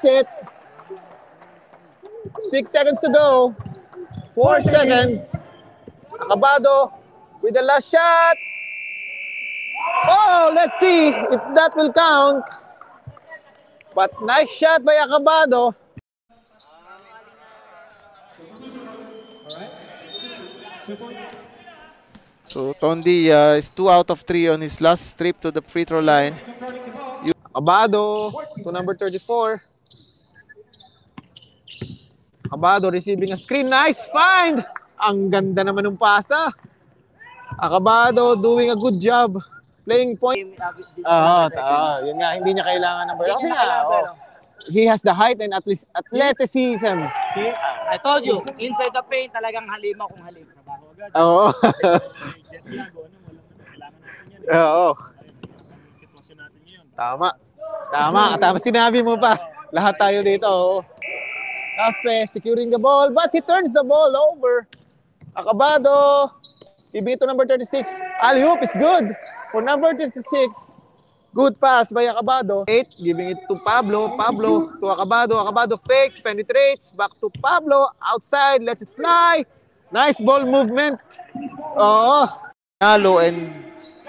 It. 6 seconds to go. 4 seconds. Acabado with the last shot. Oh, let's see if that will count. But nice shot by Acabado. So Tondi is 2 out of 3 on his last trip to the free throw line. Acabado to number 34. Acabado receiving a screen. Nice find! Ang ganda naman ng pasa. Acabado doing a good job playing point. Yun nga, hindi niya kailangan ng bola. Kasi nga, he has the height and at least athleticism. I told you, inside the paint, talagang halima kung halima. Oo. Oo. Tama, sinabi mo pa. Lahat tayo dito. Caspe securing the ball, but he turns the ball over. Acabado, ibigay to number 36. Alley-oop is good for number 36. Good pass by Acabado. 8, giving it to Pablo. Pablo to Acabado. Acabado fakes, penetrates, back to Pablo. Outside, lets it fly. Nice ball movement. Nalo and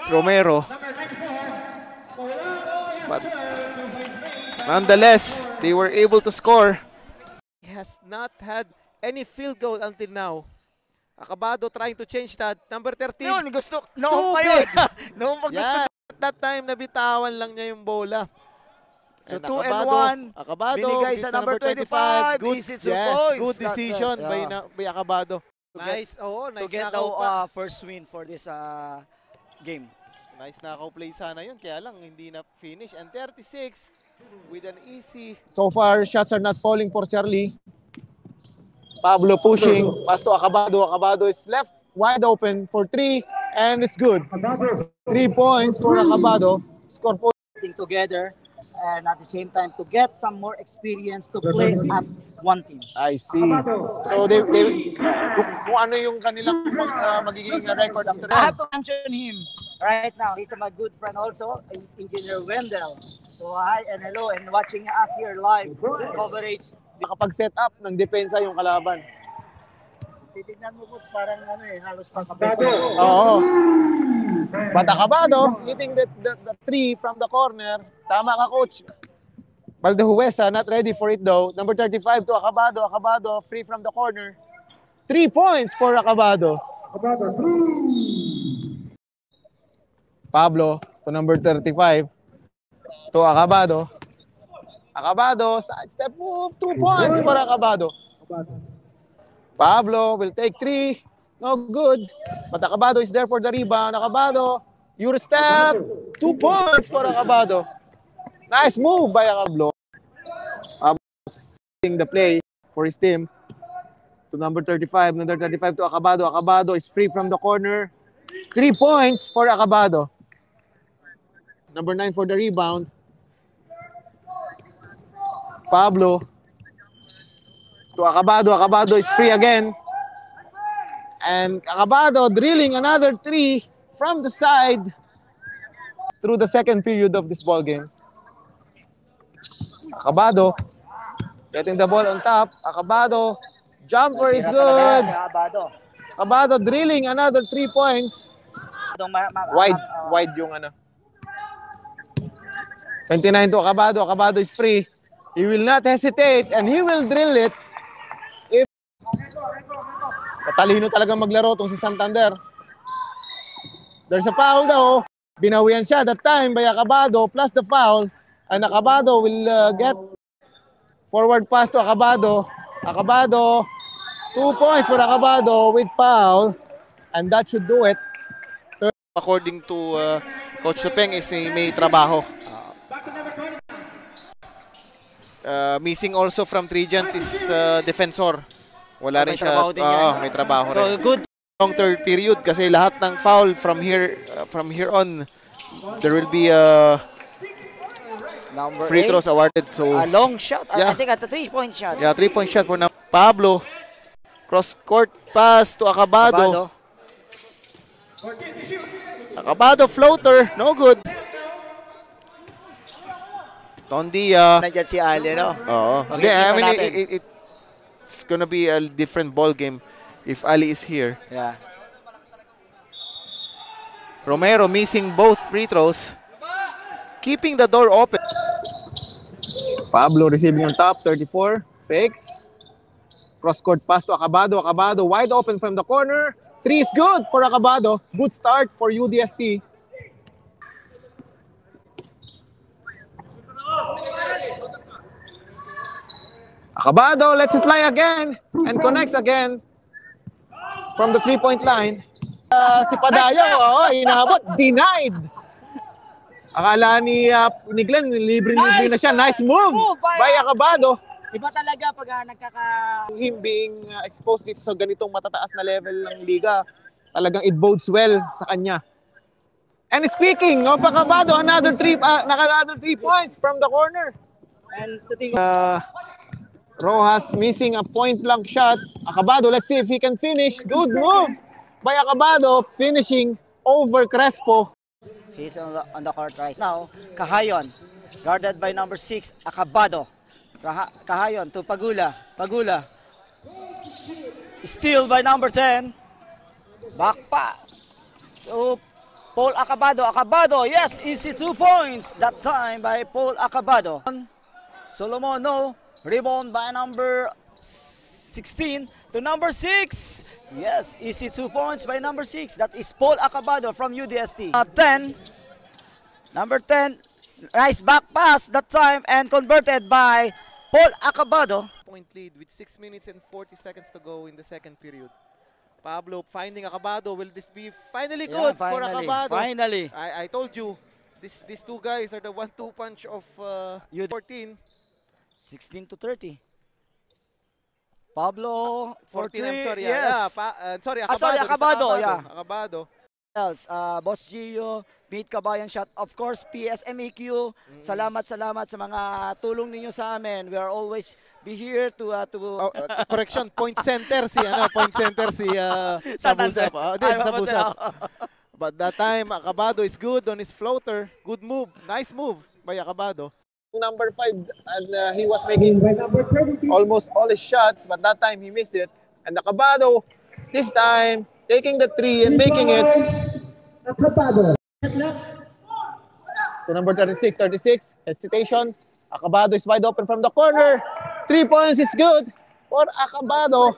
Romero. But nonetheless, they were able to score. He has not had any field goal until now. Acabado trying to change that. Number 13. Yun, gusto. Noong pa yun. Noong pag gusto. At that time, nabitawan lang niya yung bola. So 2 and 1. Acabado binigay sa number 25. Good, points. Good decision by Acabado. Nice. Nice to get the first win for this game. Nice knockout play sana yun. Kaya lang, hindi na finish. And 36 with an easy. So far, shots are not falling for Charlie. Pablo pushing. Pass to Acabado. Acabado is left wide open for 3. And it's good. 3 points for Acabado. Score point. Together. And at the same time, to get some more experience to play as one team. I see. So, they kung ano yung kanilang magiging record after that. I have to mention him right now. He's my good friend also, Engineer Wendell. So, hi and hello, and watching us here live coverage. Nakapag-set up ng depensa yung kalaban. Titignan mo po, parang halos pang Oo. But Acabado hitting the 3 from the corner. Tama ka, coach. Valdehuesa not ready for it though. Number 35 to Acabado. Acabado free from the corner. 3 points for Acabado. Acabado 3. Pablo to number 35 to Acabado. Acabado side step move. 2 points for Acabado. Pablo will take 3. No good. But Acabado is there for the rebound. Acabado, Eurostep. 2 points for Acabado. Nice move by Acabado. Seeing the play for his team. To number 35. Number 35 to Acabado. Acabado is free from the corner. 3 points for Acabado. Number 9 for the rebound. Pablo. To Acabado. Acabado is free again. And Acabado drilling another 3 from the side through the second period of this ball game. Acabado getting the ball on top. Acabado jumper is good. Acabado drilling another 3 points. Wide yung 29 to Acabado. Acabado is free. He will not hesitate and he will drill it. Talino talaga maglaro tong si Santander. There's a foul daw. Binawian siya that time by Acabado plus the foul. And Acabado will get forward pass to Acabado. Acabado, 2 points for Acabado with foul. And that should do it. According to Coach Supeng is may trabaho. Missing also from Trojans is defensor. Wala rin siya. May trabaho rin. So good. Long third period kasi lahat ng foul from here on there will be free throws awarded. So a long shot. Yeah. I think at a 3-point shot. Yeah, 3-point shot for Pablo. Cross court pass to Acabado. Acabado floater, no good. Tondi, Nandiyan si Ali, no? oo. Hindi, I mean, it's gonna be a different ball game if Ali is here. Yeah. Romero missing both free throws. Keeping the door open. Pablo receiving on top, 34. Fakes. Cross-court pass to Acabado. Acabado wide open from the corner. 3 is good for Acabado. Good start for UDST. Acabado lets it fly again and connects again from the 3-point line. Si Padayo, inaabot, denied. Akala ni Glenn, libre-libre na siya. Nice move by Acabado. Iba talaga pag Him being exposed dito sa ganitong matataas na level ng liga, talagang it bodes well sa kanya. And speaking of Acabado, another 3 points from the corner. And to think Rojas missing a point-blank shot. Acabado, let's see if he can finish. Good move by Acabado, finishing over Crespo. he's on the court right now. Kahayon, guarded by number 6, Acabado. Kahayon to Pagula. Pagula. Steal by number 10. Back pa to Paul Acabado. Acabado, yes, easy 2 points. That time by Paul Acabado. Solomon, no. Rebound by number 16 to number 6. Yes, easy 2 points by number 6. That is Paul Acabado from UDST. 10. Number 10. Nice back pass that time and converted by Paul Acabado. Point lead with 6 minutes and 40 seconds to go in the second period. Pablo finding Acabado. Will this be finally good for Acabado? Finally. I told you, these two guys are the 1-2 punch of 14. 16 to 30. Pablo 14, I'm sorry. Yes. Sorry, Acabado. Sorry, Acabado, yeah. Acabado. Else, Boss Gio, Meet Kabayan Shot. Of course, PSMEQ. Salamat sa mga tulong ninyo sa amin. We are always be here to Correction, point center si Sabusap. This is Sabusap. But that time, Acabado is good on his floater. Good move. Nice move by Acabado. Number 5, and he was making almost all his shots, but that time he missed it. And Acabado, this time, taking the 3 and making it. To number 36, hesitation. Acabado is wide open from the corner. 3 points is good for Acabado.